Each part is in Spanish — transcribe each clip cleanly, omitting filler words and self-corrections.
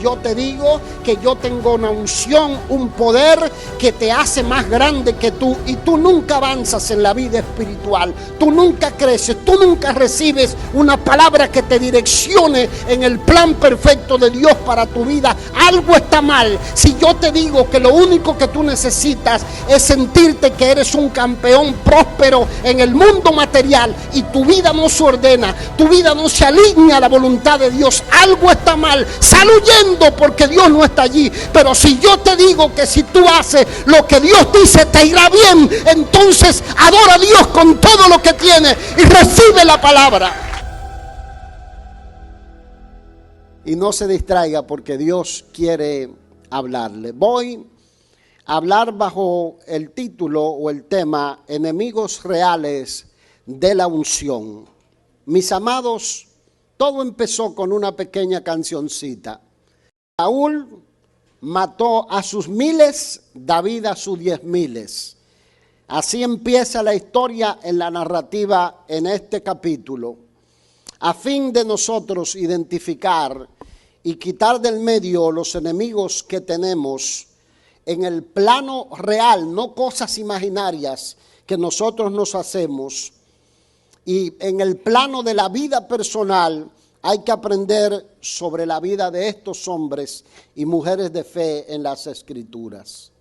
Yo te digo que yo tengo una unción, un poder que te hace más grande que tú, y tú nunca avanzas en la vida espiritual, tú nunca creces, tú nunca recibes una palabra que te direccione en el plan perfecto de Dios para tu vida. Algo está mal si yo te digo que lo único que tú necesitas es sentirte que eres un campeón próspero en el mundo material y tu vida no se ordena, tu vida no se alinea a la voluntad de Dios. Algo está mal, sal huyendo, porque Dios no está allí. Pero si yo te digo que si tú haces lo que Dios dice te irá bien, entonces adora a Dios con todo lo que tienes y recibe la palabra. Y no se distraiga, porque Dios quiere hablarle. Voy a hablar bajo el título o el tema: enemigos reales de la unción. Mis amados, todo empezó con una pequeña cancioncita. Saúl mató a sus miles, David a sus 10,000. Así empieza la historia en la narrativa en este capítulo, a fin de nosotros identificar y quitar del medio los enemigos que tenemos en el plano real, no cosas imaginarias que nosotros nos hacemos. Y en el plano de la vida personal hay que aprender sobre la vida de estos hombres y mujeres de fe en las Escrituras.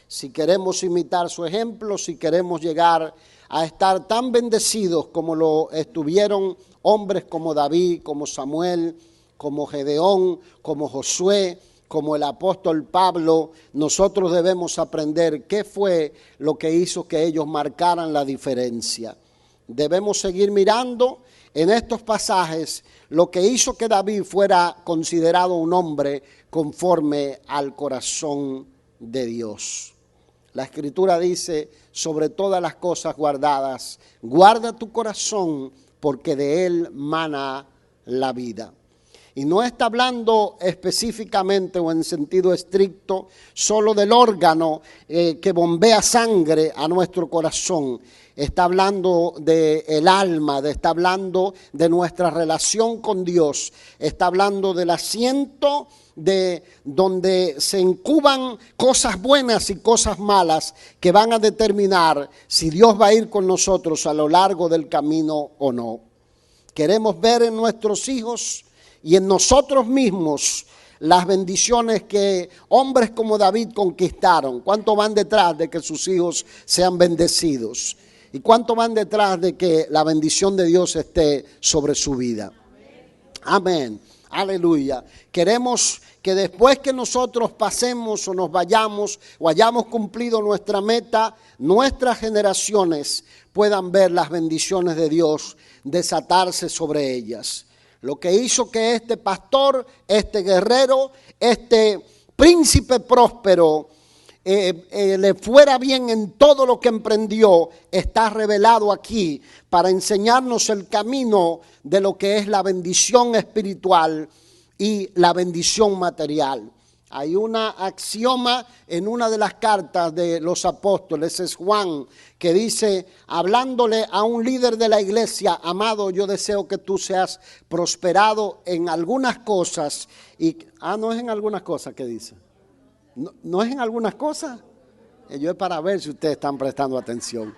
Si queremos imitar su ejemplo, si queremos llegar a estar tan bendecidos como lo estuvieron hombres como David, como Samuel, como Gedeón, como Josué, como el apóstol Pablo, nosotros debemos aprender qué fue lo que hizo que ellos marcaran la diferencia. Debemos seguir mirando en estos pasajes lo que hizo que David fuera considerado un hombre conforme al corazón de Dios. La Escritura dice: sobre todas las cosas guardadas, guarda tu corazón, porque de él mana la vida. Y no está hablando específicamente o en sentido estricto solo del órgano que bombea sangre a nuestro corazón. Está hablando del alma, está hablando de nuestra relación con Dios. Está hablando del asiento de donde se incuban cosas buenas y cosas malas que van a determinar si Dios va a ir con nosotros a lo largo del camino o no. Queremos ver en nuestros hijos y en nosotros mismos las bendiciones que hombres como David conquistaron. ¿Cuánto van detrás de que sus hijos sean bendecidos? ¿Y cuánto van detrás de que la bendición de Dios esté sobre su vida? Amén. Aleluya. Queremos que después que nosotros pasemos o nos vayamos o hayamos cumplido nuestra meta, nuestras generaciones puedan ver las bendiciones de Dios desatarse sobre ellas. Lo que hizo que este pastor, este guerrero, este príncipe próspero le fuera bien en todo lo que emprendió, está revelado aquí para enseñarnos el camino de lo que es la bendición espiritual y la bendición material. Hay una axioma en una de las cartas de los apóstoles, es Juan, que dice, hablándole a un líder de la iglesia: amado, yo deseo que tú seas prosperado en algunas cosas. No es en algunas cosas que dice. No es en algunas cosas. Yo es para ver si ustedes están prestando atención.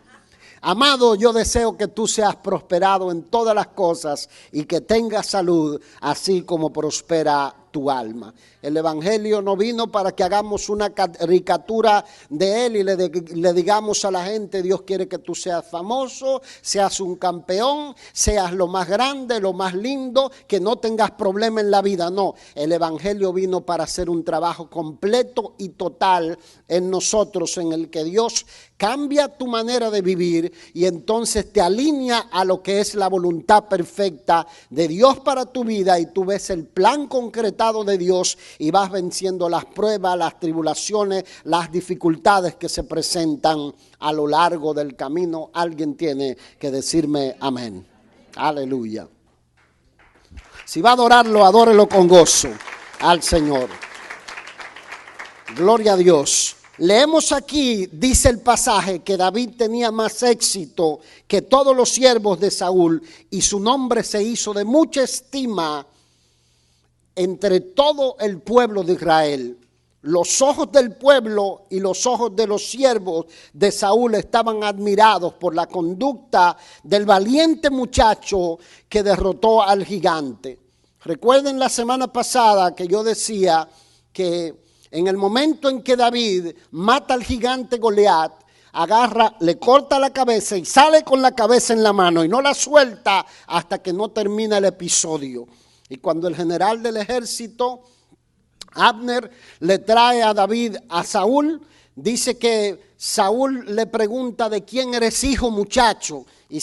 Amado, yo deseo que tú seas prosperado en todas las cosas y que tengas salud, así como prospera tu alma. El evangelio no vino para que hagamos una caricatura de él y le digamos a la gente: Dios quiere que tú seas famoso, seas un campeón, seas lo más grande, lo más lindo, que no tengas problema en la vida. No, el evangelio vino para hacer un trabajo completo y total en nosotros, en el que Dios cambia tu manera de vivir y entonces te alinea a lo que es la voluntad perfecta de Dios para tu vida, y tú ves el plan concretado de Dios y vas venciendo las pruebas, las tribulaciones, las dificultades que se presentan a lo largo del camino. Alguien tiene que decirme amén. Aleluya. Si va a adorarlo, adórelo con gozo al Señor. Gloria a Dios. Leemos aquí, dice el pasaje, que David tenía más éxito que todos los siervos de Saúl y su nombre se hizo de mucha estima entre todo el pueblo de Israel. Los ojos del pueblo y los ojos de los siervos de Saúl estaban admirados por la conducta del valiente muchacho que derrotó al gigante. Recuerden la semana pasada que yo decía que en el momento en que David mata al gigante Goliat, agarra, le corta la cabeza y sale con la cabeza en la mano y no la suelta hasta que no termina el episodio. Y cuando el general del ejército, Abner, le trae a David a Saúl, dice que Saúl le pregunta: ¿de quién eres hijo, muchacho? Y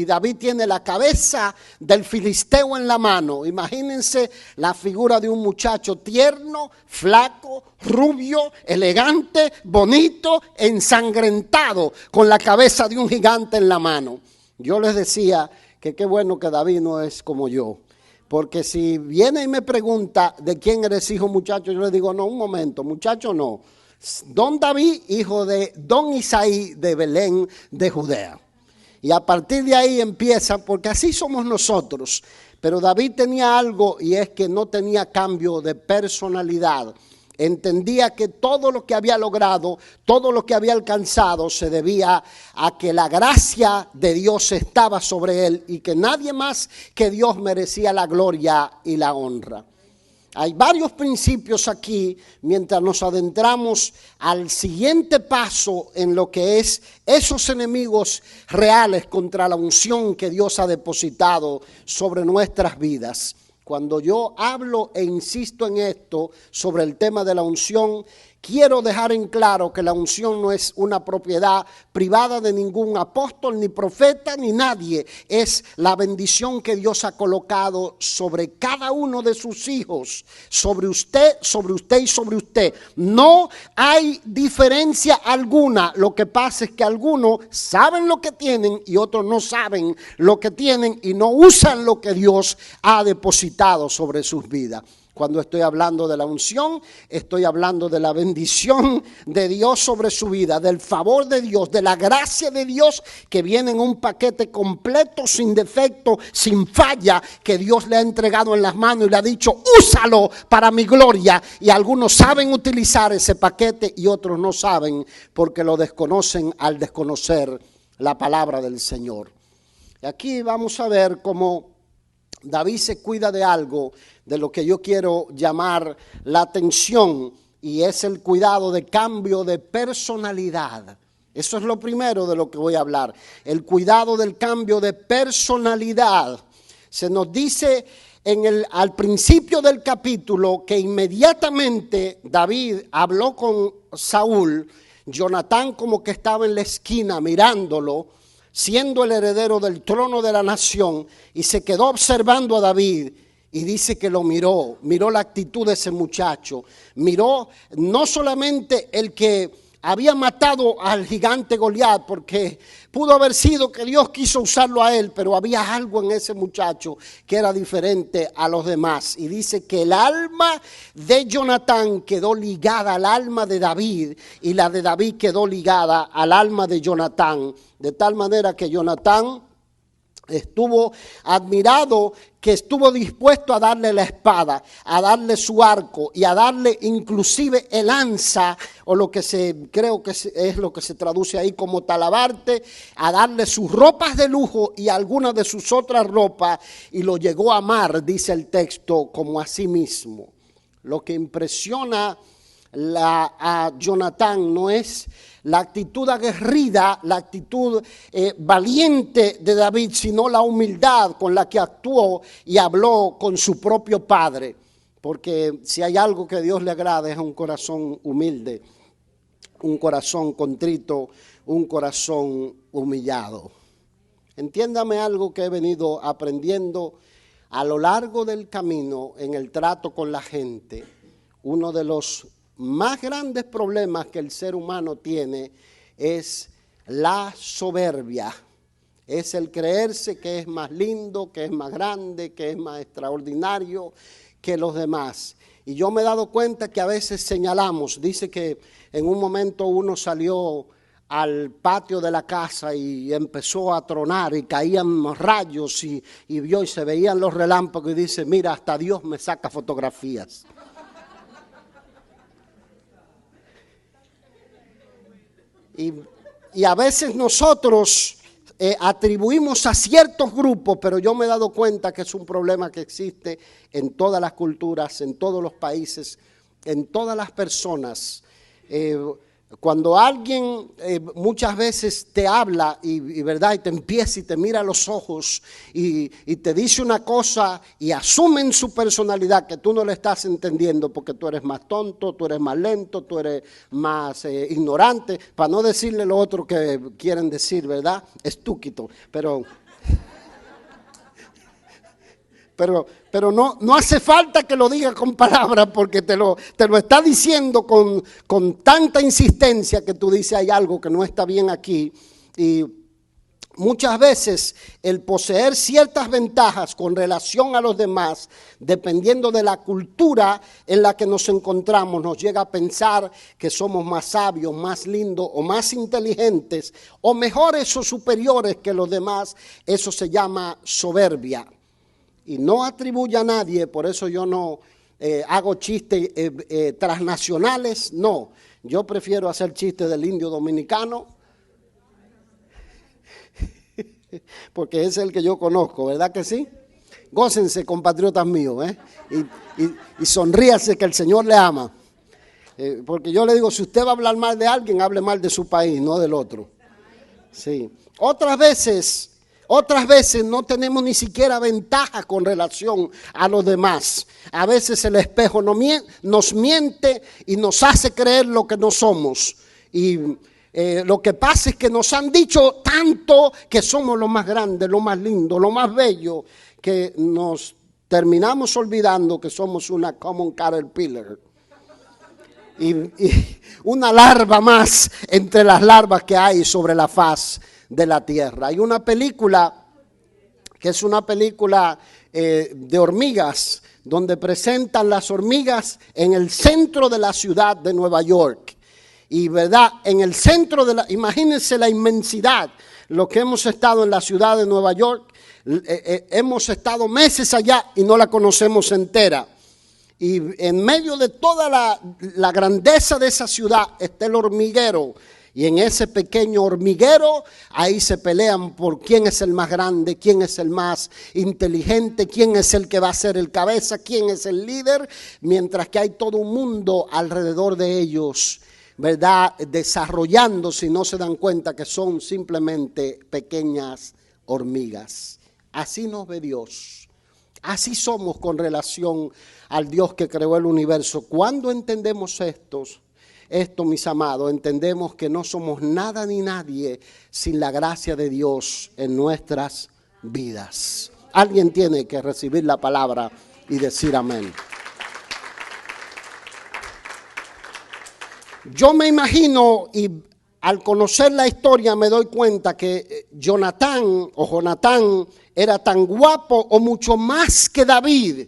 David tiene la cabeza del filisteo en la mano. Imagínense la figura de un muchacho tierno, flaco, rubio, elegante, bonito, ensangrentado, con la cabeza de un gigante en la mano. Yo les decía que qué bueno que David no es como yo. Porque si viene y me pregunta de quién eres hijo, muchacho, yo le digo: no, un momento, muchacho no. Don David, hijo de Don Isaí de Belén de Judea. Y a partir de ahí empieza, porque así somos nosotros. Pero David tenía algo, y es que no tenía cambio de personalidad. Entendía que todo lo que había logrado, todo lo que había alcanzado se debía a que la gracia de Dios estaba sobre él y que nadie más que Dios merecía la gloria y la honra. Hay varios principios aquí mientras nos adentramos al siguiente paso en lo que es esos enemigos reales contra la unción que Dios ha depositado sobre nuestras vidas. Cuando yo hablo e insisto en esto sobre el tema de la unción, quiero dejar en claro que la unción no es una propiedad privada de ningún apóstol, ni profeta, ni nadie. Es la bendición que Dios ha colocado sobre cada uno de sus hijos, sobre usted y sobre usted. No hay diferencia alguna. Lo que pasa es que algunos saben lo que tienen y otros no saben lo que tienen y no usan lo que Dios ha depositado sobre sus vidas. Cuando estoy hablando de la unción, estoy hablando de la bendición de Dios sobre su vida, del favor de Dios, de la gracia de Dios que viene en un paquete completo, sin defecto, sin falla, que Dios le ha entregado en las manos y le ha dicho: úsalo para mi gloria. Y algunos saben utilizar ese paquete y otros no saben porque lo desconocen al desconocer la palabra del Señor. Y aquí vamos a ver cómo David se cuida de algo de lo que yo quiero llamar la atención, y es el cuidado de cambio de personalidad. Eso es lo primero de lo que voy a hablar, el cuidado del cambio de personalidad. Se nos dice al principio del capítulo que inmediatamente David habló con Saúl. Jonatán como que estaba en la esquina mirándolo, siendo el heredero del trono de la nación, y se quedó observando a David y dice que lo miró la actitud de ese muchacho, miró no solamente el que había matado al gigante Goliat, porque pudo haber sido que Dios quiso usarlo a él, pero había algo en ese muchacho que era diferente a los demás. Y dice que el alma de Jonatán quedó ligada al alma de David, y la de David quedó ligada al alma de Jonatán, de tal manera que Jonatán estuvo admirado, que estuvo dispuesto a darle la espada, a darle su arco y a darle inclusive el lanza, o lo que creo que es lo que se traduce ahí como talabarte, a darle sus ropas de lujo y algunas de sus otras ropas, y lo llegó a amar, dice el texto, como a sí mismo. Lo que impresiona a Jonatán no es la actitud aguerrida, la actitud valiente de David, sino la humildad con la que actuó y habló con su propio padre. Porque si hay algo que a Dios le agrada es un corazón humilde, un corazón contrito, un corazón humillado. Entiéndame algo que he venido aprendiendo a lo largo del camino en el trato con la gente. Uno de los más grandes problemas que el ser humano tiene es la soberbia. Es el creerse que es más lindo, que es más grande, que es más extraordinario que los demás. Y yo me he dado cuenta que a veces señalamos, dice que en un momento uno salió al patio de la casa y empezó a tronar y caían rayos y vio y se veían los relámpagos y dice, mira, hasta Dios me saca fotografías. Y a veces nosotros atribuimos a ciertos grupos, pero yo me he dado cuenta que es un problema que existe en todas las culturas, en todos los países, en todas las personas. Cuando alguien muchas veces te habla ¿verdad? Y te empieza y te mira a los ojos y te dice una cosa y asume en su personalidad que tú no le estás entendiendo porque tú eres más tonto, tú eres más lento, tú eres más ignorante, para no decirle lo otro que quieren decir, ¿verdad? Estúpido, Pero no hace falta que lo diga con palabras porque te lo está diciendo con tanta insistencia que tú dices hay algo que no está bien aquí. Y muchas veces el poseer ciertas ventajas con relación a los demás, dependiendo de la cultura en la que nos encontramos, nos llega a pensar que somos más sabios, más lindos o más inteligentes o mejores o superiores que los demás. Eso se llama soberbia. Y no atribuye a nadie, por eso yo no hago chistes transnacionales, no. Yo prefiero hacer chistes del indio dominicano, porque ese es el que yo conozco, ¿verdad que sí? Gócense, compatriotas míos, y sonríase que el Señor le ama. Porque yo le digo, si usted va a hablar mal de alguien, hable mal de su país, no del otro. Sí. Otras veces no tenemos ni siquiera ventaja con relación a los demás. A veces el espejo nos miente y nos hace creer lo que no somos. Y lo que pasa es que nos han dicho tanto que somos lo más grande, lo más lindo, lo más bello, que nos terminamos olvidando que somos una common caterpillar. Y una larva más entre las larvas que hay sobre la faz de la tierra. Hay una película que es una película de hormigas, donde presentan las hormigas en el centro de la ciudad de Nueva York. Y verdad, en el centro imagínense la inmensidad, lo que hemos estado en la ciudad de Nueva York, hemos estado meses allá y no la conocemos entera. Y en medio de toda la grandeza de esa ciudad está el hormiguero. Y en ese pequeño hormiguero, ahí se pelean por quién es el más grande, quién es el más inteligente, quién es el que va a ser el cabeza, quién es el líder, mientras que hay todo un mundo alrededor de ellos, ¿verdad? Desarrollándose y no se dan cuenta que son simplemente pequeñas hormigas. Así nos ve Dios. Así somos con relación al Dios que creó el universo. Cuando entendemos esto, mis amados, entendemos que no somos nada ni nadie sin la gracia de Dios en nuestras vidas. Alguien tiene que recibir la palabra y decir amén. Yo me imagino, y al conocer la historia me doy cuenta que Jonatán era tan guapo o mucho más que David,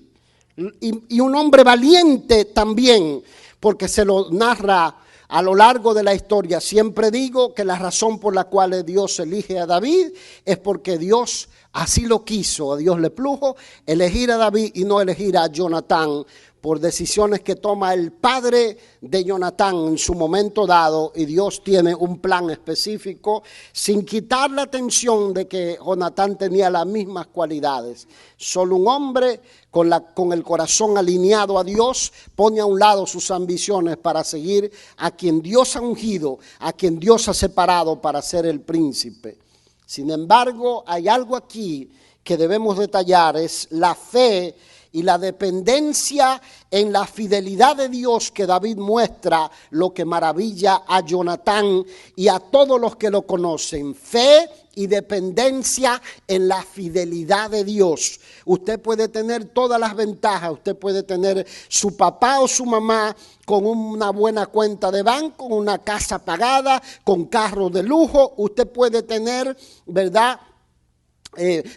y un hombre valiente también, porque se lo narra a lo largo de la historia. Siempre digo que la razón por la cual Dios elige a David es porque Dios así lo quiso. A Dios le plujo elegir a David y no elegir a Jonatán por decisiones que toma el padre de Jonatán en su momento dado, y Dios tiene un plan específico sin quitar la atención de que Jonatán tenía las mismas cualidades. Solo un hombre con el corazón alineado a Dios pone a un lado sus ambiciones para seguir a quien Dios ha ungido, a quien Dios ha separado para ser el príncipe. Sin embargo, hay algo aquí que debemos detallar, es la fe y la dependencia en la fidelidad de Dios que David muestra, lo que maravilla a Jonatán y a todos los que lo conocen. Fe y dependencia en la fidelidad de Dios. Usted puede tener todas las ventajas, usted puede tener su papá o su mamá con una buena cuenta de banco, una casa pagada, con carros de lujo. Usted puede tener, ¿verdad?,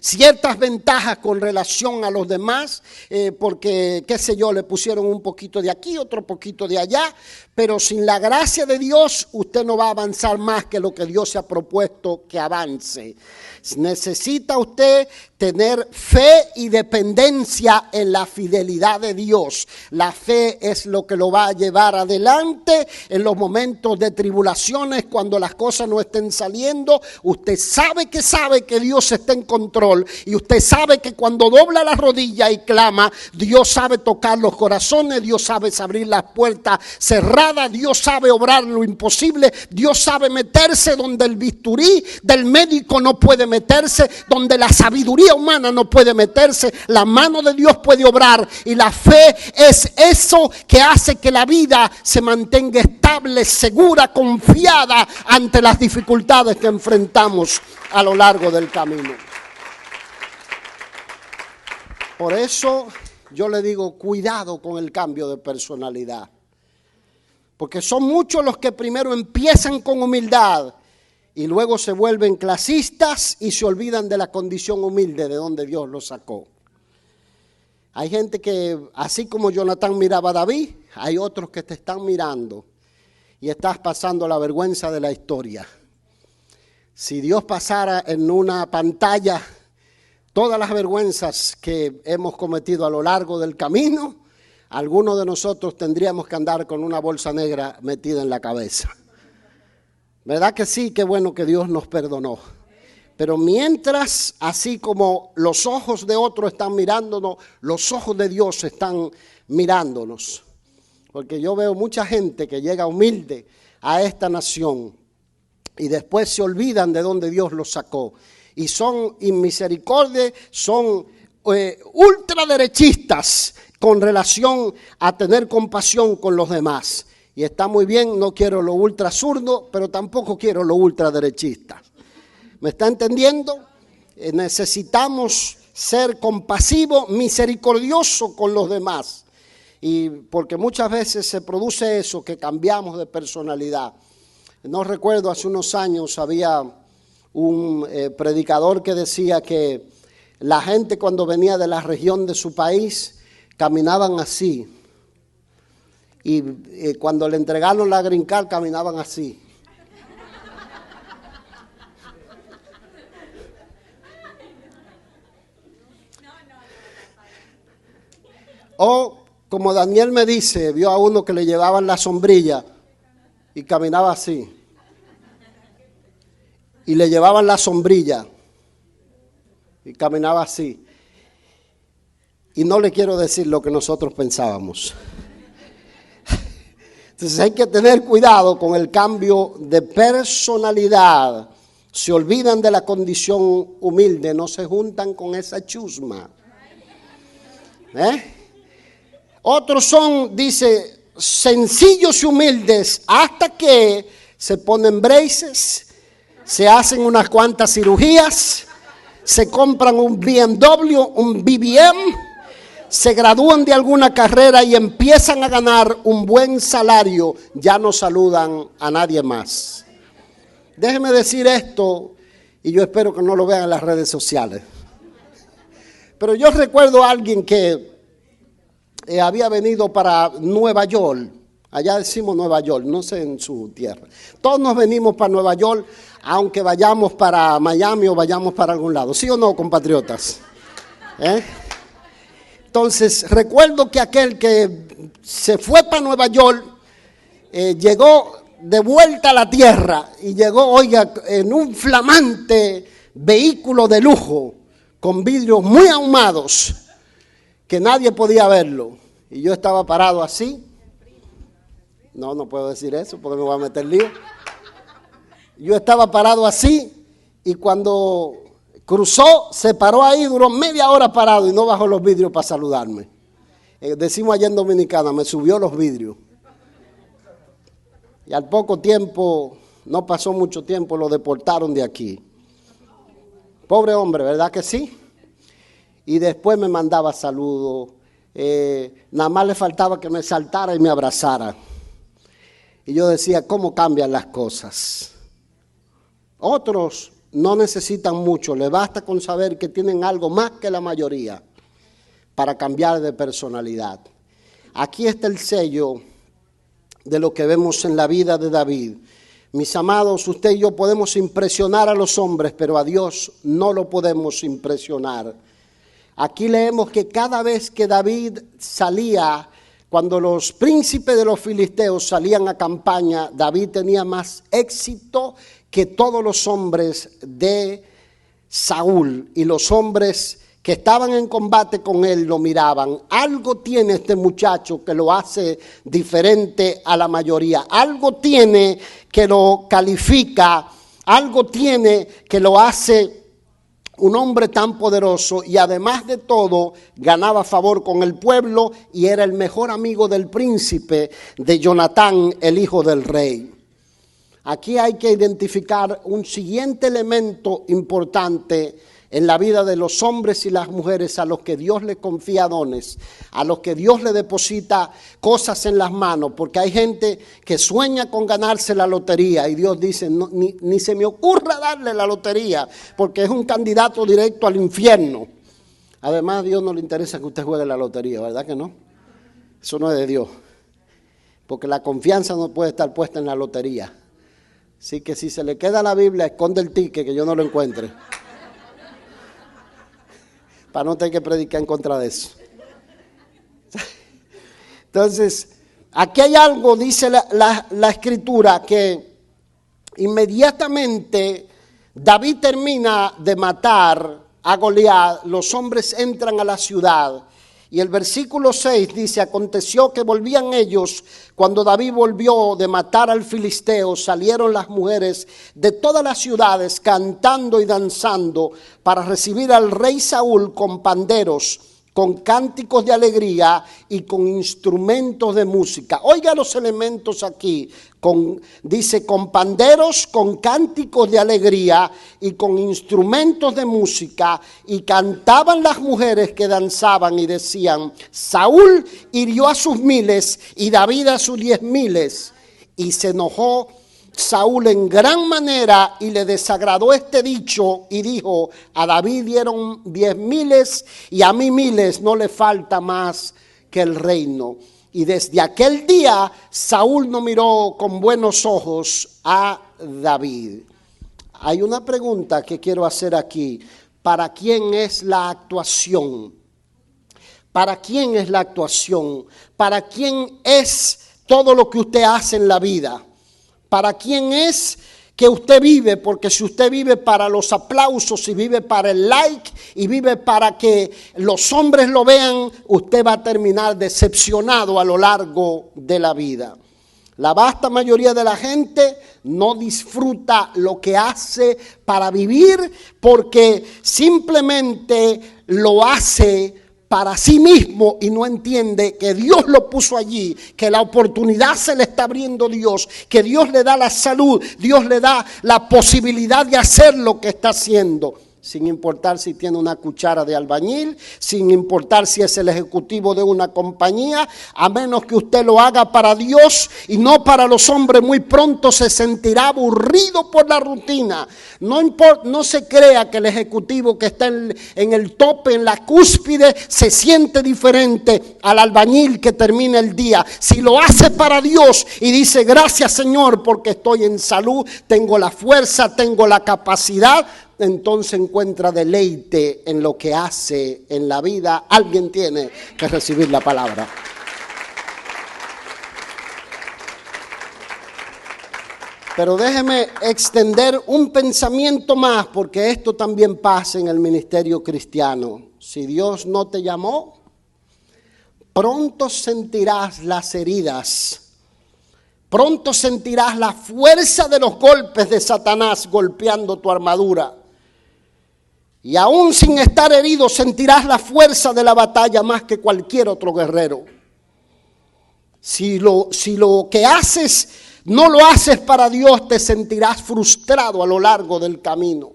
ciertas ventajas con relación a los demás, porque, qué sé yo, le pusieron un poquito de aquí, otro poquito de allá, pero sin la gracia de Dios usted no va a avanzar más que lo que Dios se ha propuesto que avance. Necesita usted tener fe y dependencia en la fidelidad de Dios. La fe es lo que lo va a llevar adelante en los momentos de tribulaciones, cuando las cosas no estén saliendo. Usted sabe que Dios está en control, y usted sabe que cuando dobla la rodilla y clama, Dios sabe tocar los corazones, Dios sabe abrir las puertas cerradas, Dios sabe obrar lo imposible, Dios sabe meterse donde el bisturí del médico no puede meterse, donde la sabiduría humana no puede meterse. La mano de Dios puede obrar, y la fe es eso que hace que la vida se mantenga estable, segura, confiada ante las dificultades que enfrentamos a lo largo del camino. Por eso yo le digo, cuidado con el cambio de personalidad, porque son muchos los que primero empiezan con humildad y luego se vuelven clasistas y se olvidan de la condición humilde de donde Dios los sacó. Hay gente que, así como Jonatán miraba a David, hay otros que te están mirando y estás pasando la vergüenza de la historia. Si Dios pasara en una pantalla todas las vergüenzas que hemos cometido a lo largo del camino, algunos de nosotros tendríamos que andar con una bolsa negra metida en la cabeza. ¿Verdad que sí? Qué bueno que Dios nos perdonó. Pero mientras, así como los ojos de otros están mirándonos, los ojos de Dios están mirándonos. Porque yo veo mucha gente que llega humilde a esta nación y después se olvidan de donde Dios los sacó. Y son inmisericordias, son ultraderechistas con relación a tener compasión con los demás. Y está muy bien, no quiero lo ultrasurdo, pero tampoco quiero lo ultraderechista. ¿Me está entendiendo? Necesitamos ser compasivos, misericordiosos con los demás. Y porque muchas veces se produce eso, que cambiamos de personalidad. No recuerdo, hace unos años había un predicador que decía que la gente cuando venía de la región de su país caminaban así. Y cuando le entregaron la green card caminaban así. O como Daniel me dice, vio a uno que le llevaban la sombrilla y caminaba así. Y le llevaban la sombrilla y caminaba así. Y no le quiero decir lo que nosotros pensábamos. Entonces hay que tener cuidado con el cambio de personalidad. Se olvidan de la condición humilde, no se juntan con esa chusma. Otros son, dice, sencillos y humildes hasta que se ponen braces, se hacen unas cuantas cirugías, se compran un BMW, un BBM, se gradúan de alguna carrera y empiezan a ganar un buen salario, ya no saludan a nadie más. Déjeme decir esto, y yo espero que no lo vean en las redes sociales. Pero yo recuerdo a alguien que había venido para Nueva York. Allá decimos Nueva York, no sé en su tierra. Todos nos venimos para Nueva York, aunque vayamos para Miami o vayamos para algún lado. ¿Sí o no, compatriotas? Entonces, recuerdo que aquel que se fue para Nueva York, llegó de vuelta a la tierra y llegó, oiga, en un flamante vehículo de lujo, con vidrios muy ahumados, que nadie podía verlo. Y yo estaba parado así. No puedo decir eso porque me voy a meter lío. Yo estaba parado así y cuando cruzó, se paró ahí, duró media hora parado y no bajó los vidrios para saludarme. Decimos allá en Dominicana, me subió los vidrios. Y al poco tiempo, no pasó mucho tiempo, lo deportaron de aquí. Pobre hombre, ¿verdad que sí? Y después me mandaba saludos. Nada más le faltaba que me saltara y me abrazara. Y yo decía, ¿cómo cambian las cosas? Otros no necesitan mucho, les basta con saber que tienen algo más que la mayoría para cambiar de personalidad. Aquí está el sello de lo que vemos en la vida de David. Mis amados, usted y yo podemos impresionar a los hombres, pero a Dios no lo podemos impresionar. Aquí leemos que cada vez que David salía, cuando los príncipes de los filisteos salían a campaña, David tenía más éxito que todos los hombres de Saúl, y los hombres que estaban en combate con él lo miraban. Algo tiene este muchacho que lo hace diferente a la mayoría. Algo tiene que lo califica, algo tiene que lo hace un hombre tan poderoso, y además de todo ganaba favor con el pueblo y era el mejor amigo del príncipe, de Jonatán, el hijo del rey. Aquí hay que identificar un siguiente elemento importante en la vida de los hombres y las mujeres a los que Dios les confía dones, a los que Dios le deposita cosas en las manos, porque hay gente que sueña con ganarse la lotería y Dios dice, no, ni se me ocurra darle la lotería, porque es un candidato directo al infierno. Además, a Dios no le interesa que usted juegue la lotería, ¿verdad que no? Eso no es de Dios, porque la confianza no puede estar puesta en la lotería. Así que si se le queda la Biblia, esconde el ticket que yo no lo encuentre, para no tener que predicar en contra de eso. Entonces, aquí hay algo, dice la escritura, que inmediatamente David termina de matar a Goliat, los hombres entran a la ciudad. Y el versículo 6 dice, aconteció que volvían ellos, cuando David volvió de matar al filisteo, salieron las mujeres de todas las ciudades cantando y danzando para recibir al rey Saúl con panderos, con cánticos de alegría y con instrumentos de música. Oiga los elementos aquí, dice con panderos, con cánticos de alegría y con instrumentos de música, y cantaban las mujeres que danzaban y decían, Saúl hirió a sus 1000 y David a sus 10,000. Y se enojó Saúl en gran manera y le desagradó este dicho y dijo, a David dieron 10,000 y a mí 1000, no le falta más que el reino. Y desde aquel día Saúl no miró con buenos ojos a David. Hay una pregunta que quiero hacer aquí. ¿Para quién es la actuación? ¿Para quién es la actuación? ¿Para quién es todo lo que usted hace en la vida? ¿Para quién es que usted vive? Porque si usted vive para los aplausos y vive para el like y vive para que los hombres lo vean, usted va a terminar decepcionado a lo largo de la vida. La vasta mayoría de la gente no disfruta lo que hace para vivir porque simplemente lo hace para sí mismo y no entiende que Dios lo puso allí, que la oportunidad se le está abriendo Dios, que Dios le da la salud, Dios le da la posibilidad de hacer lo que está haciendo. Sin importar si tiene una cuchara de albañil, sin importar si es el ejecutivo de una compañía, a menos que usted lo haga para Dios y no para los hombres, muy pronto se sentirá aburrido por la rutina. No se crea que el ejecutivo que está en el tope, en la cúspide, se siente diferente al albañil que termina el día. Si lo hace para Dios y dice, gracias Señor porque estoy en salud, tengo la fuerza, tengo la capacidad, entonces encuentra deleite en lo que hace en la vida. Alguien tiene que recibir la palabra. Pero déjeme extender un pensamiento más, porque esto también pasa en el ministerio cristiano. Si Dios no te llamó, pronto sentirás las heridas. Pronto sentirás la fuerza de los golpes de Satanás golpeando tu armadura. Y aún sin estar herido sentirás la fuerza de la batalla más que cualquier otro guerrero. Si lo que haces no lo haces para Dios, te sentirás frustrado a lo largo del camino.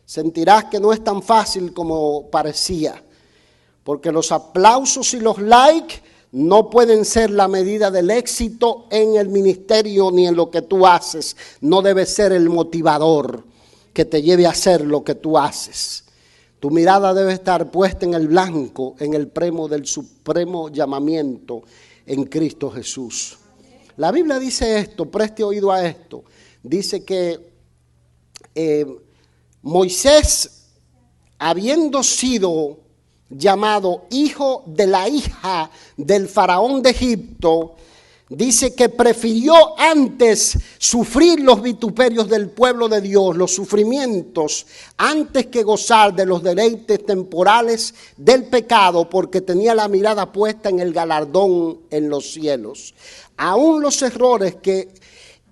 Sentirás que no es tan fácil como parecía. Porque los aplausos y los likes no pueden ser la medida del éxito en el ministerio ni en lo que tú haces. No debe ser el motivador. que te lleve a hacer lo que tú haces. Tu mirada debe estar puesta en el blanco, en el premio del supremo llamamiento en Cristo Jesús. La Biblia dice esto, preste oído a esto. Dice que Moisés, habiendo sido llamado hijo de la hija del faraón de Egipto, dice que prefirió antes sufrir los vituperios del pueblo de Dios, los sufrimientos, antes que gozar de los deleites temporales del pecado, porque tenía la mirada puesta en el galardón en los cielos. Aún los errores que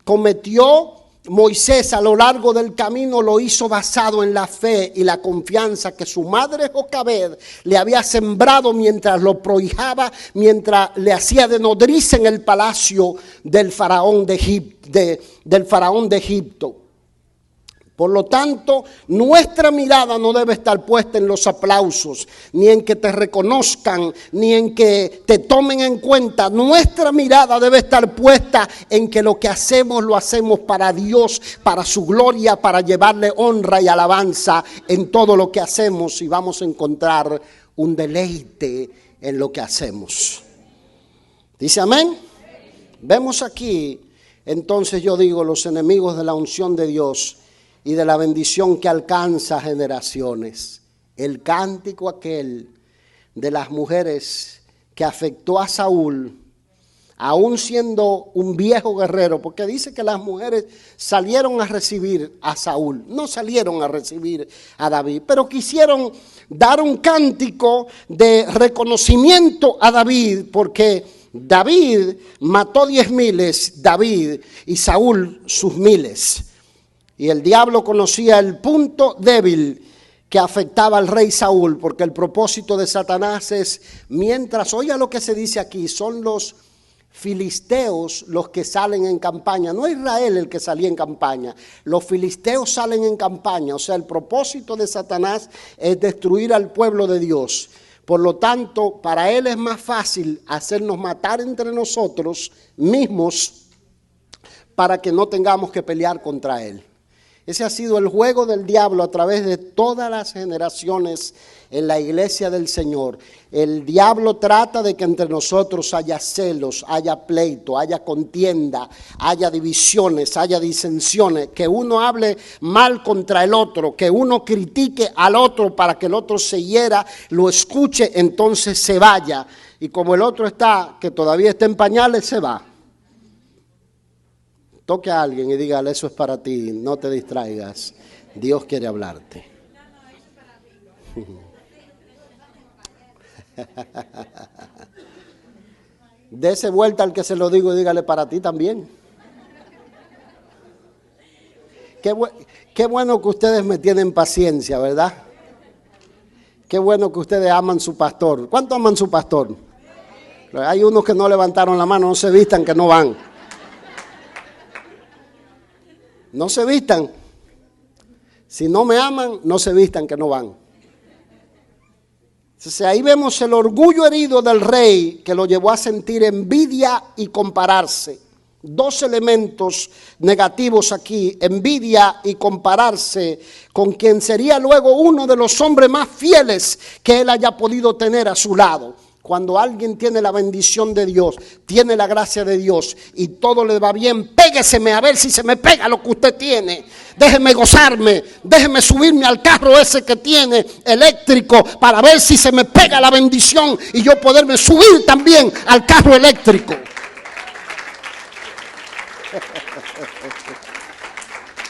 cometió Moisés a lo largo del camino lo hizo basado en la fe y la confianza que su madre Jocabed le había sembrado mientras lo prohijaba, mientras le hacía de nodriza en el palacio del faraón de Egipto. Por lo tanto, nuestra mirada no debe estar puesta en los aplausos, ni en que te reconozcan, ni en que te tomen en cuenta. Nuestra mirada debe estar puesta en que lo que hacemos lo hacemos para Dios, para su gloria, para llevarle honra y alabanza en todo lo que hacemos, y vamos a encontrar un deleite en lo que hacemos. ¿Dice amén? Vemos aquí, entonces yo digo, los enemigos de la unción de Dios y de la bendición que alcanza generaciones. El cántico aquel de las mujeres que afectó a Saúl, aún siendo un viejo guerrero, porque dice que las mujeres salieron a recibir a Saúl, no salieron a recibir a David, pero quisieron dar un cántico de reconocimiento a David, porque David mató 10,000, David, y Saúl sus 1,000. Y el diablo conocía el punto débil que afectaba al rey Saúl, porque el propósito de Satanás es, mientras, oiga lo que se dice aquí, son los filisteos los que salen en campaña, no Israel el que salía en campaña, los filisteos salen en campaña, o sea, el propósito de Satanás es destruir al pueblo de Dios. Por lo tanto, para él es más fácil hacernos matar entre nosotros mismos para que no tengamos que pelear contra él. Ese ha sido el juego del diablo a través de todas las generaciones en la iglesia del Señor. El diablo trata de que entre nosotros haya celos, haya pleito, haya contienda, haya divisiones, haya disensiones, que uno hable mal contra el otro, que uno critique al otro para que el otro se hiera, lo escuche, entonces se vaya. Y como el otro está, que todavía está en pañales, se va. Toque a alguien y dígale, eso es para ti, no te distraigas, Dios quiere hablarte. Dese vuelta al que se lo digo y dígale, para ti también. Qué bueno que ustedes me tienen paciencia, ¿verdad? Qué bueno que ustedes aman su pastor. ¿Cuánto aman su pastor? Hay unos que no levantaron la mano, no se vistan, que no van. No se vistan. Si no me aman, no se vistan, que no van. Entonces ahí vemos el orgullo herido del rey que lo llevó a sentir envidia y compararse. Dos elementos negativos aquí, envidia y compararse con quien sería luego uno de los hombres más fieles que él haya podido tener a su lado. Cuando alguien tiene la bendición de Dios, tiene la gracia de Dios y todo le va bien, pégueseme a ver si se me pega lo que usted tiene. Déjeme gozarme, déjeme subirme al carro ese que tiene eléctrico para ver si se me pega la bendición y yo poderme subir también al carro eléctrico.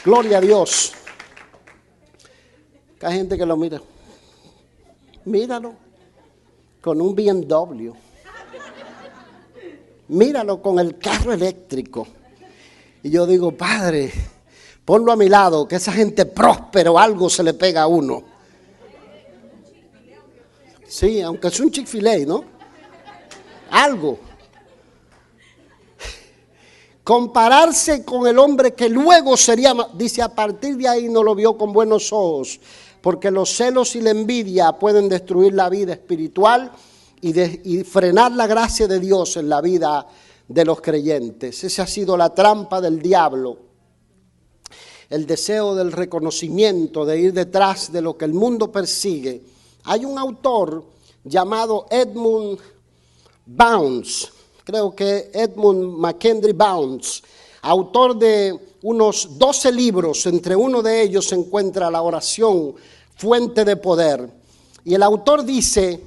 Gloria a Dios. Hay gente que lo mira. Míralo con un BMW. Míralo con el carro eléctrico. Y yo digo, Padre, ponlo a mi lado, que esa gente próspero algo se le pega a uno. Sí, aunque es un Chick-fil-A, ¿no? Algo. Compararse con el hombre que luego sería, dice, a partir de ahí no lo vio con buenos ojos, porque los celos y la envidia pueden destruir la vida espiritual y frenar la gracia de Dios en la vida de los creyentes. Esa ha sido la trampa del diablo. el deseo del reconocimiento, de ir detrás de lo que el mundo persigue. Hay un autor llamado Edmund Bounds, creo que Edmund Mackenzie Bounds, autor de unos 12 libros, entre uno de ellos se encuentra La oración, fuente de poder. Y el autor dice: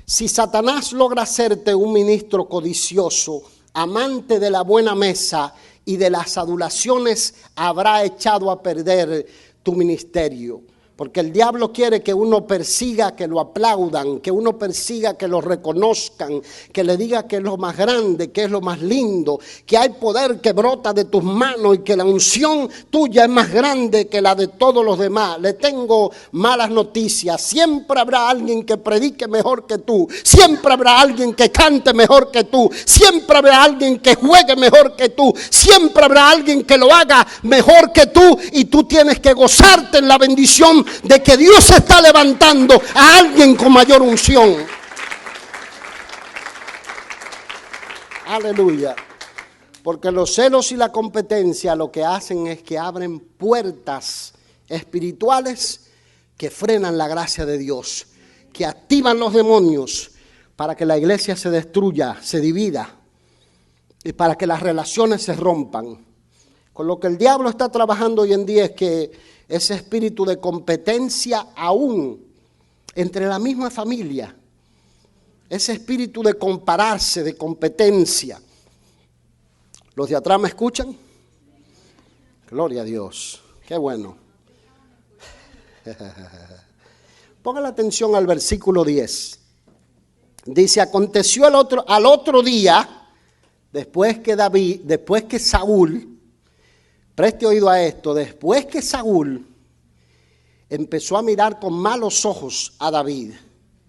si Satanás logra hacerte un ministro codicioso, amante de la buena mesa y de las adulaciones, habrá echado a perder tu ministerio. Porque el diablo quiere que uno persiga que lo aplaudan, que uno persiga que lo reconozcan, que le diga que es lo más grande, que es lo más lindo, que hay poder que brota de tus manos y que la unción tuya es más grande que la de todos los demás. Le tengo malas noticias: siempre habrá alguien que predique mejor que tú, siempre habrá alguien que cante mejor que tú, siempre habrá alguien que juegue mejor que tú, siempre habrá alguien que lo haga mejor que tú, y tú tienes que gozarte en la bendición de que Dios está levantando a alguien con mayor unción. Aleluya. Porque los celos y la competencia lo que hacen es que abren puertas espirituales que frenan la gracia de Dios, que activan los demonios para que la iglesia se destruya, se divida y para que las relaciones se rompan. Con lo que el diablo está trabajando hoy en día es que ese espíritu de competencia aún entre la misma familia, ese espíritu de compararse, de competencia. ¿Los de atrás me escuchan? Gloria a Dios, qué bueno. Pongan atención al versículo 10. Dice: aconteció al otro día, después que Saúl, preste oído a esto, después que Saúl empezó a mirar con malos ojos a David,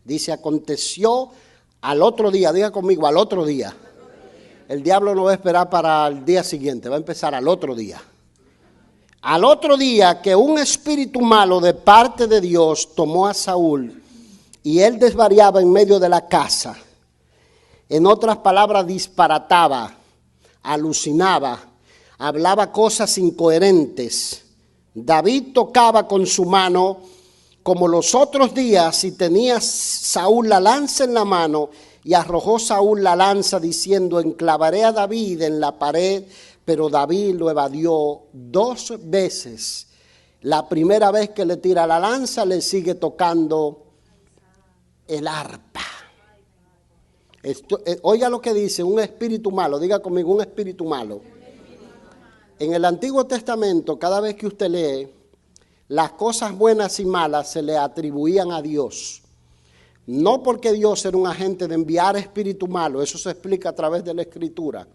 dice: aconteció al otro día, diga conmigo, al otro día. El diablo no va a esperar para el día siguiente, va a empezar al otro día. Al otro día que un espíritu malo de parte de Dios tomó a Saúl y él desvariaba en medio de la casa. En otras palabras, disparataba, alucinaba, hablaba cosas incoherentes. David tocaba con su mano como los otros días, y tenía Saúl la lanza en la mano, y arrojó Saúl la lanza diciendo: enclavaré a David en la pared. Pero David lo evadió 2 veces. La primera vez que le tira la lanza, le sigue tocando el arpa. Oiga lo que dice: un espíritu malo. Diga conmigo, un espíritu malo. En el Antiguo Testamento, cada vez que usted lee, las cosas buenas y malas se le atribuían a Dios. No porque Dios era un agente de enviar espíritu malo, eso se explica a través de la Escritura,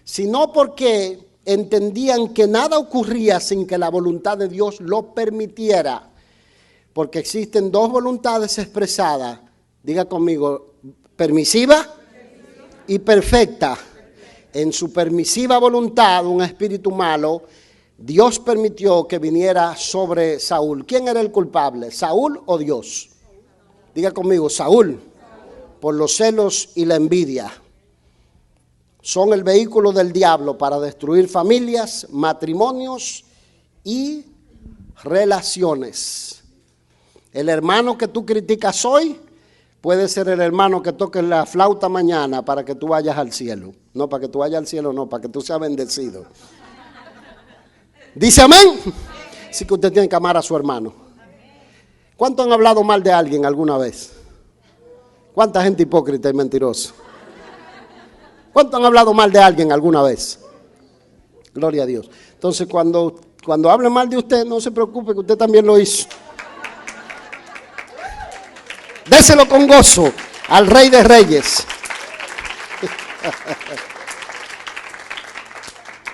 sino porque entendían que nada ocurría sin que la voluntad de Dios lo permitiera. Porque existen 2 voluntades expresadas, diga conmigo, permisiva y perfecta. En su permisiva voluntad, un espíritu malo, Dios permitió que viniera sobre Saúl. ¿Quién era el culpable? ¿Saúl o Dios? Diga conmigo, Saúl, por los celos y la envidia. Son el vehículo del diablo para destruir familias, matrimonios y relaciones. El hermano que tú criticas hoy puede ser el hermano que toque la flauta mañana para que tú vayas al cielo. No, para que tú vayas al cielo, no, para que tú seas bendecido. ¿Dice amén? Así que usted tiene que amar a su hermano. ¿Cuánto han hablado mal de alguien alguna vez? ¿Cuánta gente hipócrita y mentirosa? ¿Cuánto han hablado mal de alguien alguna vez? Gloria a Dios. Entonces, cuando hable mal de usted, no se preocupe, que usted también lo hizo. Déselo con gozo al Rey de Reyes.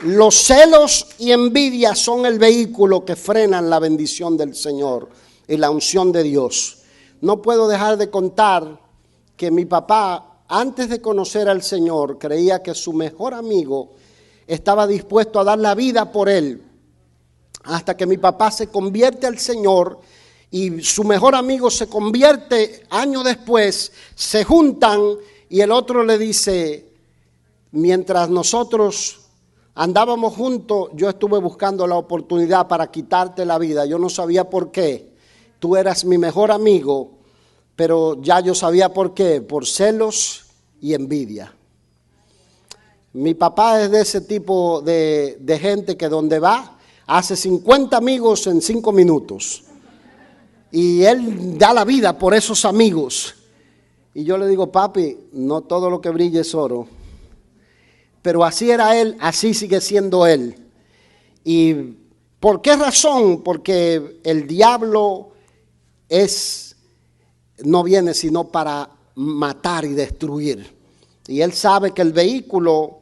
Los celos y envidia son el vehículo que frenan la bendición del Señor y la unción de Dios. No puedo dejar de contar que mi papá, antes de conocer al Señor, creía que su mejor amigo estaba dispuesto a dar la vida por él. Hasta que mi papá se convierte al Señor y su mejor amigo se convierte años después, se juntan y el otro le dice: mientras nosotros andábamos juntos, yo estuve buscando la oportunidad para quitarte la vida. Yo no sabía por qué. Tú eras mi mejor amigo, pero ya yo sabía por qué, por celos y envidia. Mi papá es de ese tipo de gente que donde va, hace 50 amigos en 5 minutos. Y él da la vida por esos amigos. Y yo le digo, papi, no todo lo que brilla es oro. Pero así era él, así sigue siendo él. ¿Y por qué razón? Porque el diablo no viene sino para matar y destruir. Y él sabe que el vehículo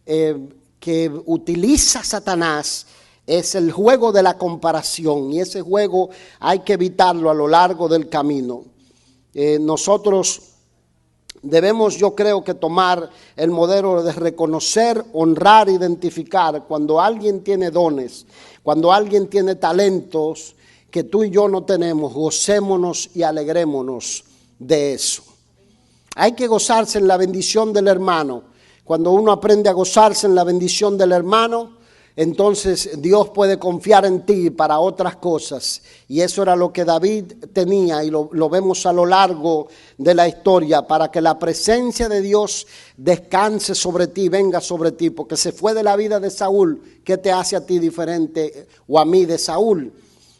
que utiliza Satanás es el juego de la comparación. Y ese juego hay que evitarlo a lo largo del camino. Nosotros debemos, yo creo, que tomar el modelo de reconocer, honrar, identificar cuando alguien tiene dones, cuando alguien tiene talentos que tú y yo no tenemos. Gocémonos y alegrémonos de eso. Hay que gozarse en la bendición del hermano. Cuando uno aprende a gozarse en la bendición del hermano, entonces Dios puede confiar en ti para otras cosas. Y eso era lo que David tenía, y lo vemos a lo largo de la historia, para que la presencia de Dios descanse sobre ti, venga sobre ti, porque se fue de la vida de Saúl. ¿Qué te hace a ti diferente o a mí de Saúl?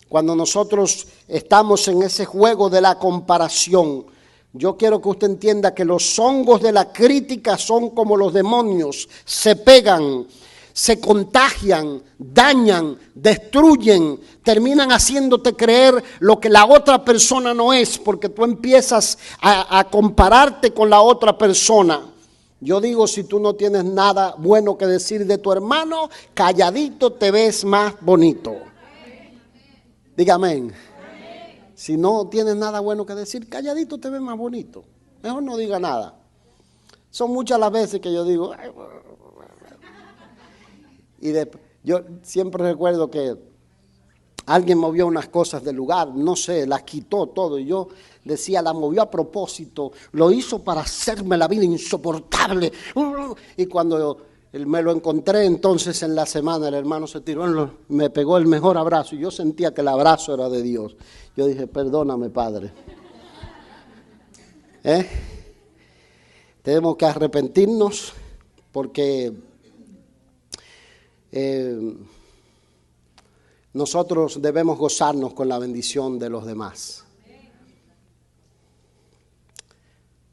Cuando nosotros estamos en ese juego de la comparación, yo quiero que usted entienda que los hongos de la crítica son como los demonios, se pegan, se contagian, dañan, destruyen, terminan haciéndote creer lo que la otra persona no es, porque tú empiezas a compararte con la otra persona. Yo digo, si tú no tienes nada bueno que decir de tu hermano, calladito te ves más bonito. Dígame. Amén. Si no tienes nada bueno que decir, calladito te ves más bonito. Mejor no diga nada. Son muchas las veces que yo digo, yo siempre recuerdo que alguien movió unas cosas del lugar, no sé, las quitó todo. Y yo decía, la movió a propósito, lo hizo para hacerme la vida insoportable. Y cuando me lo encontré entonces en la semana, el hermano se tiró, me pegó el mejor abrazo. Y yo sentía que el abrazo era de Dios. Yo dije, perdóname, Padre. Tenemos que arrepentirnos porque nosotros debemos gozarnos con la bendición de los demás.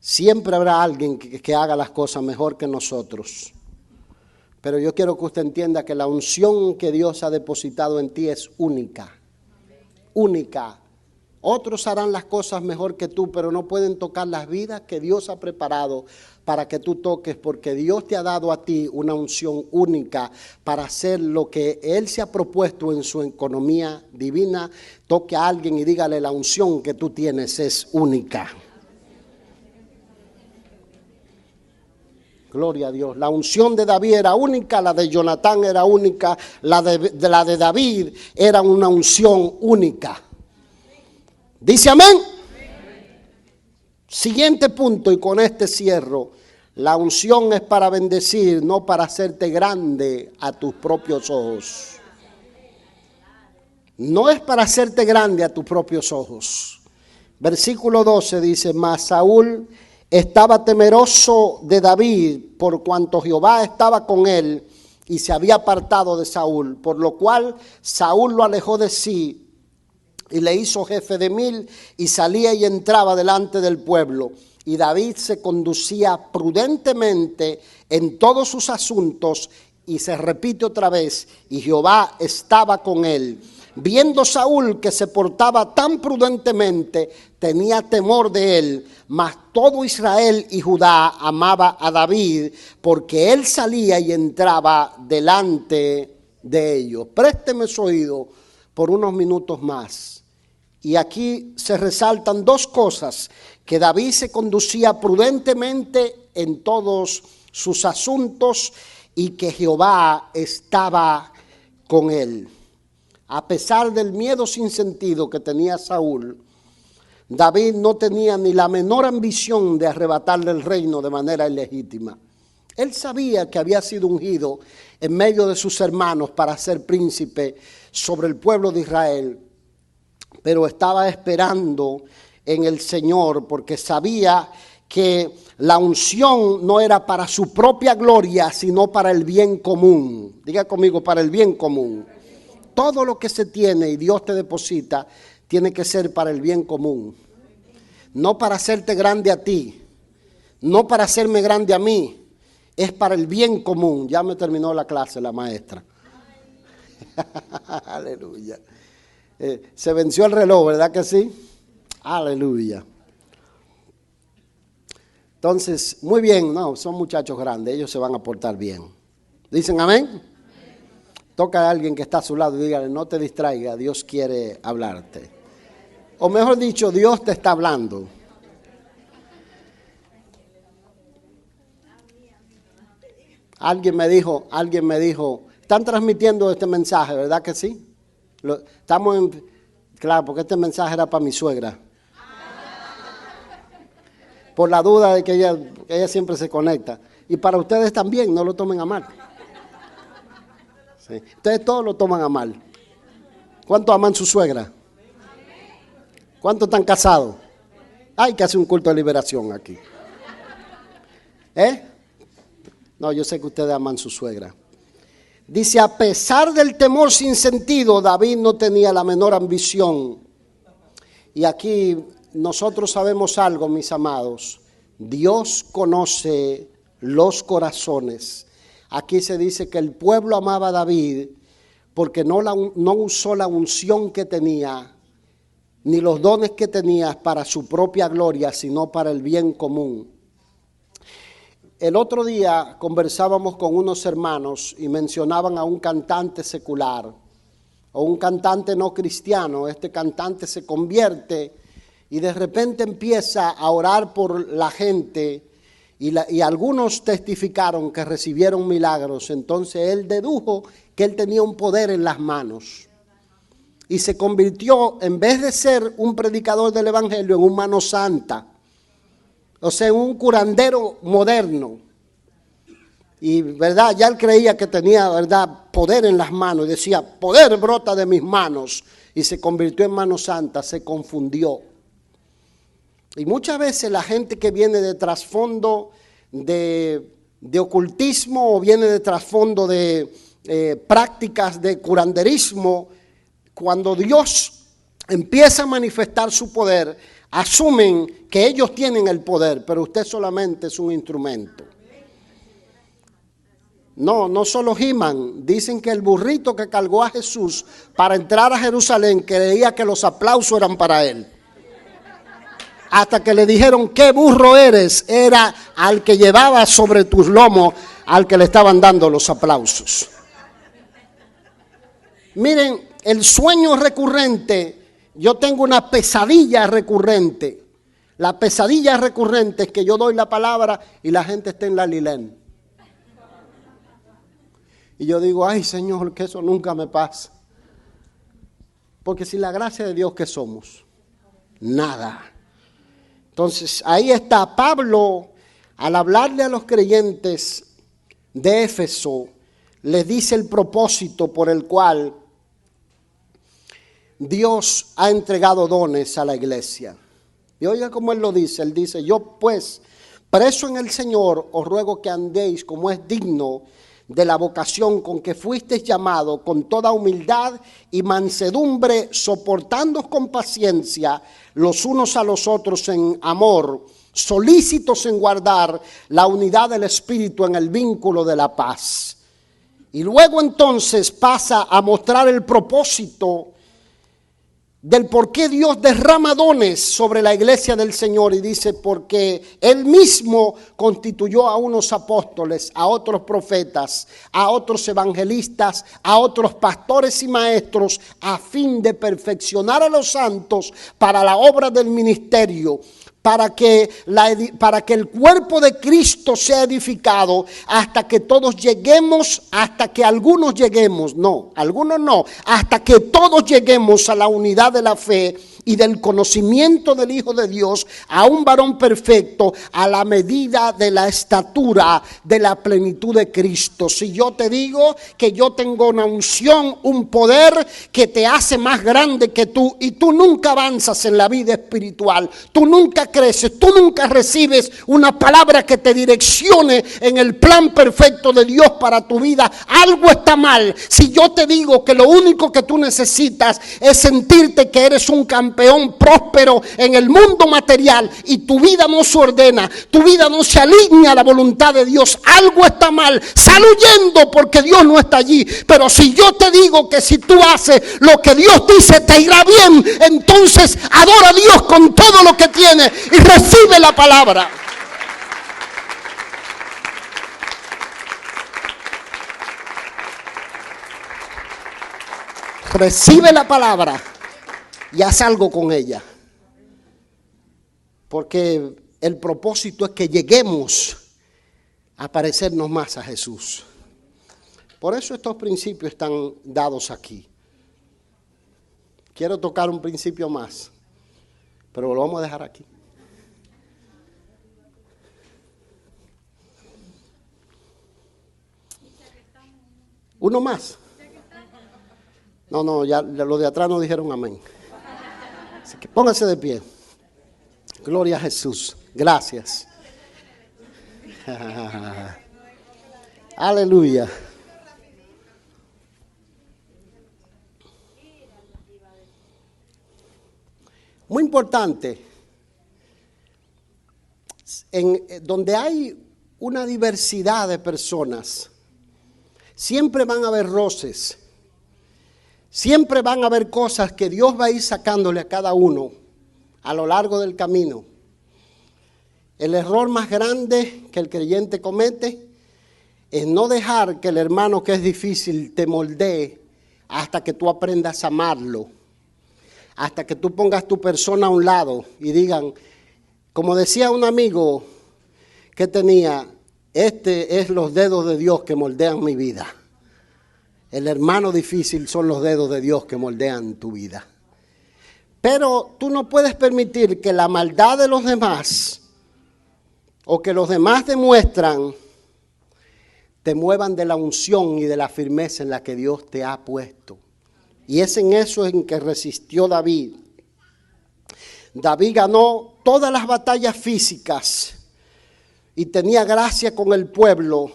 Siempre habrá alguien que haga las cosas mejor que nosotros. Pero yo quiero que usted entienda que la unción que Dios ha depositado en ti es única. Única. Otros harán las cosas mejor que tú, pero no pueden tocar las vidas que Dios ha preparado para que tú toques, porque Dios te ha dado a ti una unción única para hacer lo que Él se ha propuesto en su economía divina. Toque a alguien y dígale, la unción que tú tienes es única. Gloria a Dios. La unción de David era única, la de Jonatán era única, la de David era una unción única. ¿Dice amén? Siguiente punto, y con este cierro. La unción es para bendecir, no para hacerte grande a tus propios ojos. No es para hacerte grande a tus propios ojos. Versículo 12 dice, mas Saúl estaba temeroso de David, por cuanto Jehová estaba con él y se había apartado de Saúl, por lo cual Saúl lo alejó de sí y le hizo jefe de 1000 y salía y entraba delante del pueblo. Y David se conducía prudentemente en todos sus asuntos, y se repite otra vez, y Jehová estaba con él. Viendo Saúl que se portaba tan prudentemente, tenía temor de él, mas todo Israel y Judá amaba a David, porque él salía y entraba delante de ellos. Présteme su oído por unos minutos más. Y aquí se resaltan dos cosas: que David se conducía prudentemente en todos sus asuntos y que Jehová estaba con él. A pesar del miedo sin sentido que tenía Saúl, David no tenía ni la menor ambición de arrebatarle el reino de manera ilegítima. Él sabía que había sido ungido en medio de sus hermanos para ser príncipe sobre el pueblo de Israel, pero estaba esperando en el Señor porque sabía que la unción no era para su propia gloria, sino para el bien común. Diga conmigo, para el bien común. Todo lo que se tiene y Dios te deposita tiene que ser para el bien común. No para hacerte grande a ti, no para hacerme grande a mí, es para el bien común. Ya me terminó la clase la maestra. Aleluya. Se venció el reloj, ¿verdad que sí? Aleluya. Entonces, muy bien, no, son muchachos grandes, ellos se van a portar bien. ¿Dicen amén? Toca a alguien que está a su lado y dígale, no te distraiga, Dios quiere hablarte. O mejor dicho, Dios te está hablando. Alguien me dijo, están transmitiendo este mensaje, ¿verdad que sí? Claro, porque este mensaje era para mi suegra. Por la duda de que ella siempre se conecta. Y para ustedes también, no lo tomen a mal. Sí. Ustedes todos lo toman a mal. ¿Cuántos aman su suegra? ¿Cuántos están casados? Hay que hacer un culto de liberación aquí. No, yo sé que ustedes aman su suegra. Dice, a pesar del temor sin sentido, David no tenía la menor ambición. Y aquí nosotros sabemos algo, mis amados. Dios conoce los corazones. Aquí se dice que el pueblo amaba a David porque no usó la unción que tenía, ni los dones que tenía para su propia gloria, sino para el bien común. El otro día conversábamos con unos hermanos y mencionaban a un cantante secular o un cantante no cristiano. Este cantante se convierte y de repente empieza a orar por la gente y algunos testificaron que recibieron milagros. Entonces él dedujo que él tenía un poder en las manos y se convirtió, en vez de ser un predicador del evangelio, en un mano santa, o sea, en un curandero moderno. Y verdad, ya él creía que tenía, verdad, poder en las manos y decía, poder brota de mis manos, y se convirtió en mano santa, se confundió. Y muchas veces la gente que viene de trasfondo de ocultismo o viene de trasfondo de prácticas de curanderismo, cuando Dios empieza a manifestar su poder, asumen que ellos tienen el poder, pero usted solamente es un instrumento. No solo He-Man. Dicen que el burrito que cargó a Jesús para entrar a Jerusalén creía que los aplausos eran para él. Hasta que le dijeron, ¿qué burro eres? Era al que llevaba sobre tus lomos, al que le estaban dando los aplausos. Miren, el sueño recurrente, yo tengo una pesadilla recurrente. La pesadilla recurrente es que yo doy la palabra y la gente está en la Lilén. Y yo digo, ay Señor, que eso nunca me pasa. Porque sin la gracia de Dios, ¿qué somos? Nada. Entonces, ahí está Pablo, al hablarle a los creyentes de Éfeso, les dice el propósito por el cual Dios ha entregado dones a la iglesia. Y oiga cómo él lo dice. Él dice, yo pues, preso en el Señor, os ruego que andéis como es digno de la vocación con que fuisteis llamados, con toda humildad y mansedumbre, soportándoos con paciencia los unos a los otros en amor, solícitos en guardar la unidad del Espíritu en el vínculo de la paz. Y luego entonces pasa a mostrar el propósito del por qué Dios derrama dones sobre la iglesia del Señor, y dice, porque Él mismo constituyó a unos apóstoles, a otros profetas, a otros evangelistas, a otros pastores y maestros, a fin de perfeccionar a los santos para la obra del ministerio, para que el cuerpo de Cristo sea edificado hasta que todos lleguemos, hasta que algunos lleguemos, no, algunos no, hasta que todos lleguemos a la unidad de la fe y del conocimiento del Hijo de Dios, a un varón perfecto, a la medida de la estatura de la plenitud de Cristo. Si yo te digo que yo tengo una unción, un poder que te hace más grande que tú, y tú nunca avanzas en la vida espiritual, tú nunca creces, tú nunca recibes una palabra que te direccione en el plan perfecto de Dios para tu vida, algo está mal. Si yo te digo que lo único que tú necesitas es sentirte que eres un campeón próspero en el mundo material y tu vida no se ordena, tu vida no se alinea a la voluntad de Dios, algo está mal. Sal huyendo porque Dios no está allí. Pero si yo te digo que si tú haces lo que Dios dice te irá bien, entonces adora a Dios con todo lo que tienes y recibe la palabra. Recibe la palabra y haz algo con ella. Porque el propósito es que lleguemos a parecernos más a Jesús. Por eso estos principios están dados aquí. Quiero tocar un principio más, pero lo vamos a dejar aquí. Uno más. No, ya los de atrás no dijeron amén. Así que póngase de pie. Gloria a Jesús. Gracias. Aleluya. Muy importante. Donde hay una diversidad de personas, siempre van a haber roces. Siempre van a haber cosas que Dios va a ir sacándole a cada uno a lo largo del camino. El error más grande que el creyente comete es no dejar que el hermano que es difícil te moldee hasta que tú aprendas a amarlo. Hasta que tú pongas tu persona a un lado y digan, como decía un amigo que tenía, este es los dedos de Dios que moldean mi vida. El hermano difícil son los dedos de Dios que moldean tu vida. Pero tú no puedes permitir que la maldad de los demás o que los demás demuestran te muevan de la unción y de la firmeza en la que Dios te ha puesto. Y es en eso en que resistió David. David ganó todas las batallas físicas y tenía gracia con el pueblo,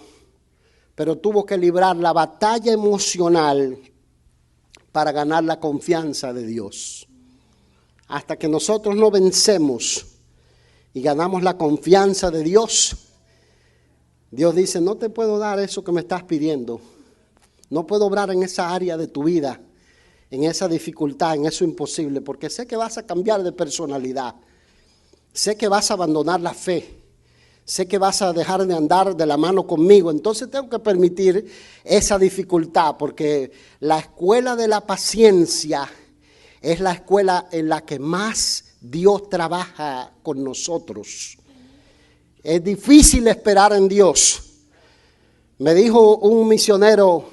pero tuvo que librar la batalla emocional para ganar la confianza de Dios. Hasta que nosotros no vencemos y ganamos la confianza de Dios, Dios dice, no te puedo dar eso que me estás pidiendo. No puedo obrar en esa área de tu vida, en esa dificultad, en eso imposible, porque sé que vas a cambiar de personalidad. Sé que vas a abandonar la fe. Sé que vas a dejar de andar de la mano conmigo, entonces tengo que permitir esa dificultad, porque la escuela de la paciencia es la escuela en la que más Dios trabaja con nosotros. Es difícil esperar en Dios. Me dijo un misionero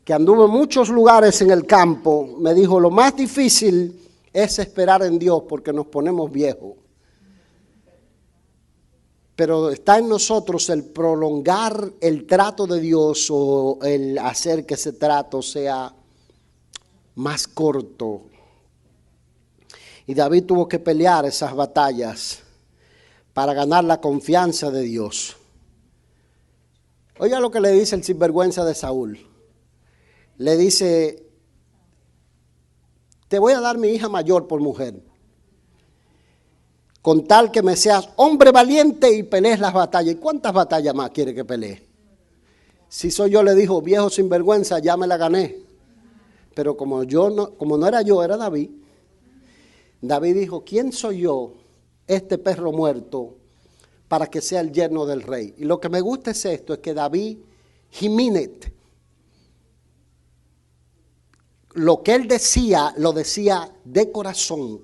que anduvo en muchos lugares en el campo, me dijo, lo más difícil es esperar en Dios porque nos ponemos viejos. Pero está en nosotros el prolongar el trato de Dios o el hacer que ese trato sea más corto. Y David tuvo que pelear esas batallas para ganar la confianza de Dios. Oiga lo que le dice el sinvergüenza de Saúl. Le dice, te voy a dar mi hija mayor por mujer, con tal que me seas hombre valiente y pelees las batallas. ¿Y cuántas batallas más quiere que pelee? Si soy yo, le dijo, viejo sinvergüenza, ya me la gané. Pero como no era yo, era David. David dijo, ¿quién soy yo, este perro muerto, para que sea el yerno del rey? Y lo que me gusta es esto, es que David, Jiménez, lo que él decía, lo decía de corazón.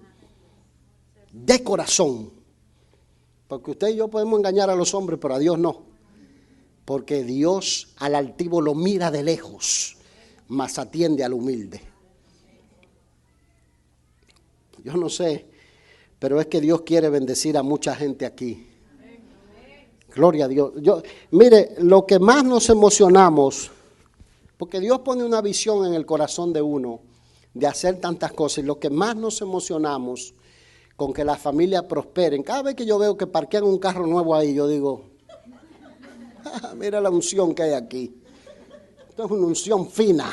De corazón. Porque usted y yo podemos engañar a los hombres, pero a Dios no. Porque Dios al altivo lo mira de lejos, mas atiende al humilde. Yo no sé, pero es que Dios quiere bendecir a mucha gente aquí. Gloria a Dios. Mire, lo que más nos emocionamos, porque Dios pone una visión en el corazón de uno de hacer tantas cosas, y lo que más nos emocionamos con que las familias prosperen. Cada vez que yo veo que parquean un carro nuevo ahí, yo digo, mira la unción que hay aquí. Esto es una unción fina.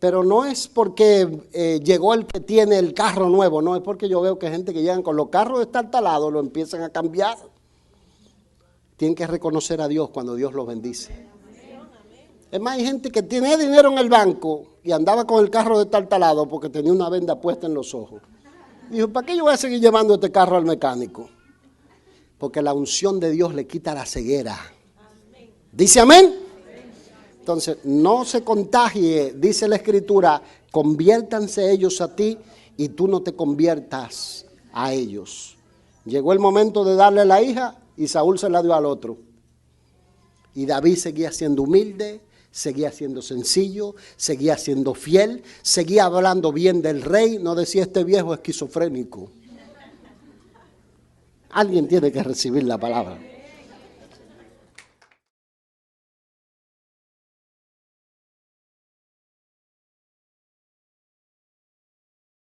Pero no es porque llegó el que tiene el carro nuevo, no, es porque yo veo que gente que llegan con los carros destartalados lo empiezan a cambiar. Tienen que reconocer a Dios cuando Dios los bendice. Es más, hay gente que tiene dinero en el banco y andaba con el carro destartalado porque tenía una venda puesta en los ojos. Dijo, ¿para qué yo voy a seguir llevando este carro al mecánico? Porque la unción de Dios le quita la ceguera. ¿Dice amén? Entonces, no se contagie, dice la Escritura, conviértanse ellos a ti y tú no te conviertas a ellos. Llegó el momento de darle la hija y Saúl se la dio al otro. Y David seguía siendo humilde, seguía siendo sencillo, seguía siendo fiel, seguía hablando bien del rey, no decía este viejo esquizofrénico. Alguien tiene que recibir la palabra.